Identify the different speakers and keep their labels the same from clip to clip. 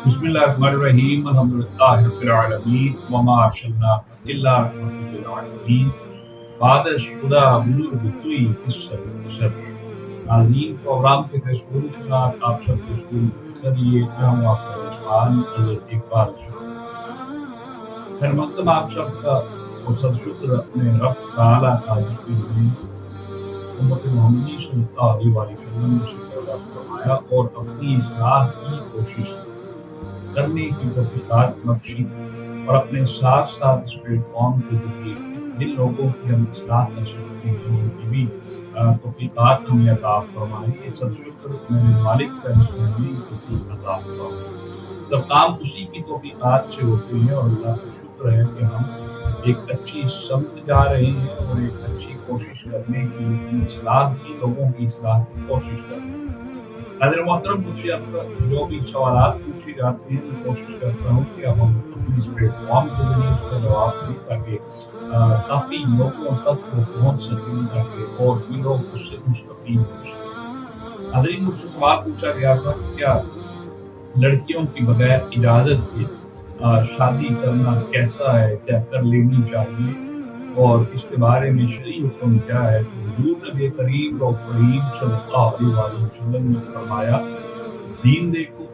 Speaker 1: بسم اللہ الرحمن الرحیم الحمدللہ رب العالمین وما ارسلناک الا رحمۃ للعالمین بعد از خدا بزرگ توئی قصر ناظرین پروگرام کے فیسبک کے ساتھ آپ سب کو اسکول کر لیے میں ہوں آپ کا رضوان حضرت اقبال خیر مقدم آپ سب کا بہت شکر اپنے رب تعالیٰ کا جس نے ہمیں امت محمدی صلی اللہ علیہ وسلم سے پیدا فرمایا اور اپنی اصلاح کی کوشش کرنے کی توفیقات بخشی اور اپنے ساتھ ساتھ اس پلیٹ فارم کے ذریعے جن لوگوں کی ہم اصلاح کر سکتے ہیں ان کی بھی توفیقات ہمیں عطا فرمائے. یہ سب شکر میرے مالک کا جس نے ہمیں توفیق عطا فرمائی. سب کام اسی کی توفیقات سے ہوتے ہیں اور اللہ کا شکر ہے کہ ہم ایک اچھی سمت جا رہے ہیں اور ایک اچھی کوشش کرنے کی اصلاح کی لوگوں کی اصلاح کی کوشش کر رہے ہیں. حضرت محترم مجھ سے اب تک جو بھی سوالات پوچھے جاتے ہیں میں کوشش کرتا ہوں کہ اب ہم اپنی اس پلیٹ فارم کے ذریعے اس کا جواب دیں تاکہ کافی لوگوں تک وہ پہنچ سکیں تاکہ اور بھی لوگ اس سے مستفید ہو سکیں. حضرت مجھ سے سوال پوچھا گیا تھا کہ کیا لڑکیوں کی بغیر اجازت کے شادی کرنا کیسا ہے, کیا کر لینی چاہیے اور اس کے بارے میں شرعی حکم کیا ہے. تو حضور نبی کریم صلی اللہ علیہ وسلم نے فرمایا دین دیکھو,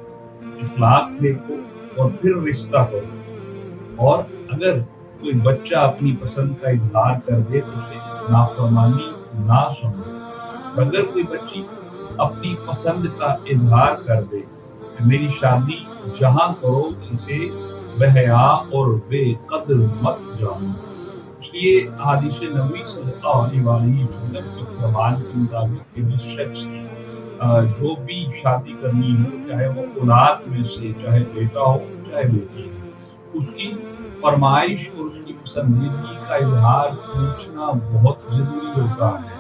Speaker 1: اخلاق دیکھو اور پھر رشتہ کرو, اور اگر کوئی بچہ اپنی پسند کا اظہار کر دے تو اسے نافرمانی نہ سمجھو. اگر کوئی بچی اپنی پسند کا اظہار کر دے کہ میری شادی جہاں کرو اسے بحیا اور بے قدر مت جانو. اس لیے حدیث نبوی صلی اللہ علیہ وسلم کے فرمان کے مطابق کہ جس شخص جو بھی شادی کرنی ہو, چاہے وہ اولاد میں سے چاہے بیٹا ہو چاہے بیٹی ہو, اس کی فرمائش اور اس کی پسندیدگی کا اظہار پوچھنا بہت ضروری ہوتا ہے.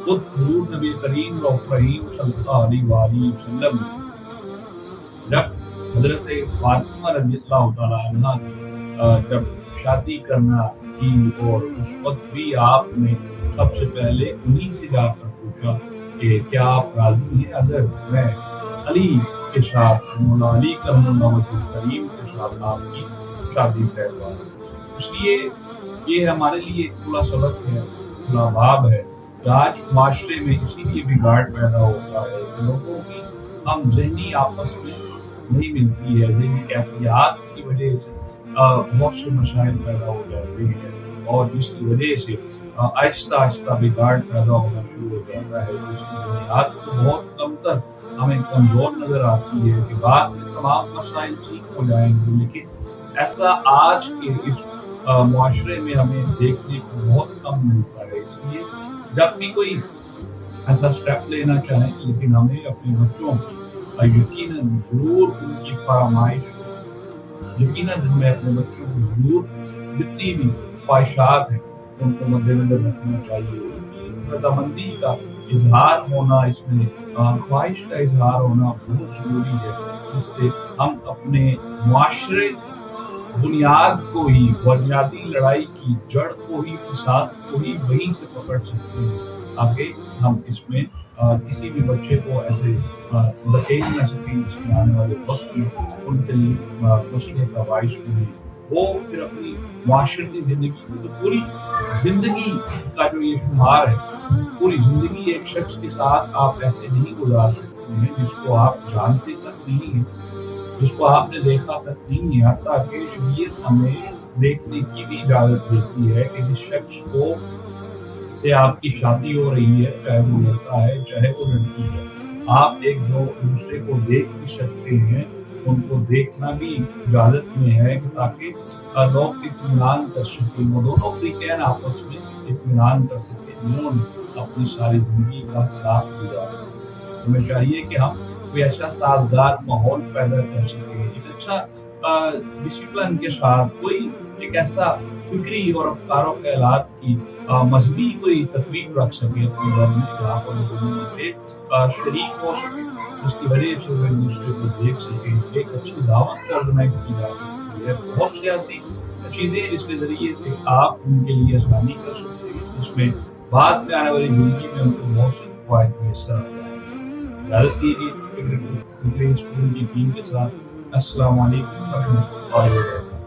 Speaker 1: خود حضور نبی کریم صلی اللہ علیہ وسلم جب حضرت فاطمہ رضی اللہ تعالیٰ عنہ جب شادی کرنا کی اور اس وقت بھی آپ نے سب سے پہلے انہی سے جا کر پوچھا کہ کیا آپ راضی ہیں اگر میں علی کے ساتھ مولا علی کرم اللہ وجہ کریم کے ساتھ آپ کی شادی کروا دوں. اس لیے یہ ہمارے لیے کھلا سبق ہے, کھلا باب ہے. آج معاشرے میں اسی لیے بگاڑ پیدا ہوتا ہے کہ لوگوں کی ہم ذہنی آپس میں نہیں ملتی ہے, ذہنی کیفیات کی وجہ سے بہت سے مسائل پیدا ہو جاتے ہیں اور جس کی وجہ سے آہستہ آہستہ بگاڑ پیدا ہونا شروع ہو جاتا ہے. جس کی بنیاد کو بہت کم تر ہمیں کمزور نظر آتی ہے کہ بعد میں تمام مسائل ٹھیک ہو جائیں گے, لیکن ایسا آج کے اس معاشرے میں ہمیں دیکھنے کو بہت کم ملتا ہے. اس لیے جب بھی کوئی ایسا اسٹیپ لینا چاہیں لیکن ہمیں اپنے بچوں کو یقیناً ضرور ان کی فرمائش, یقیناً ہمیں اپنے بچوں کو ضرور جتنی بھی خواہشات ہیں ان کو مد نظر رکھنا چاہیے. رضامندی کا اظہار ہونا, اس میں خواہش کا اظہار ہونا بہت ضروری ہے, جس سے ہم اپنے معاشرے بنیاد کو ہی, بنیادی لڑائی کی جڑ کو ہی, فساد کو ہی وہیں سے پکڑ سکتے ہیں تاکہ ہم اس میں کسی بھی بچے کو ایسے دھکیل نہ سکیں جس میں آنے والے وقت میں ان کے لیے مسئلے کا باعث نہیں. وہ پھر اپنی معاشرتی زندگی کو, پوری زندگی کا جو یہ شمار ہے, پوری زندگی ایک شخص کے ساتھ آپ ایسے نہیں گزار سکتے ہیں جس کو آپ جانتے تک نہیں ہیں, جس کو آپ نے دیکھا تک نہیں ہے. حتیٰ کہ شریعت ہمیں دیکھنے کی بھی اجازت دیتی ہے کہ جس شخص کو سے آپ کی شادی ہو رہی ہے, چاہے وہ لڑکا ہے چاہے وہ لڑکی ہے, آپ ایک دوسرے کو دیکھ بھی سکتے ہیں, ان کو دیکھنا بھی اجازت میں ہے تاکہ لوگ اطمینان کر سکیں, وہ دونوں فریقین آپس میں اطمینان کر سکیں جنہوں نے اپنی ساری زندگی کا ساتھ گزارا. ہمیں چاہیے کہ ہم کوئی ایسا سازگار ماحول پیدا کر سکیں, ایک اچھا ڈسپلن کے ساتھ کوئی ایک ایسا فکری اور افکار و خیالات کی مذہبی کوئی تقریب رکھ سکے اپنے گھر میں جہاں پر لوگ شریک ہو سکے, جس کی وجہ سے وہ ایک دوسرے کو دیکھ سکیں. ایک اچھی دعوت آرگنائز کی جا سکتی ہے. بہت سی ایسی چیزیں جس کے ذریعے سے آپ ان کے لیے آسانی کر سکتے ہیں, جس میں بعد میں آنے والی زندگی میں ان کو بہت سے فوائد میسر آ جائیں. اجازت کیجیے اسکول کی ٹیم کے ساتھ السلام علیکم ورحمۃ اللہ وبرکاتہ.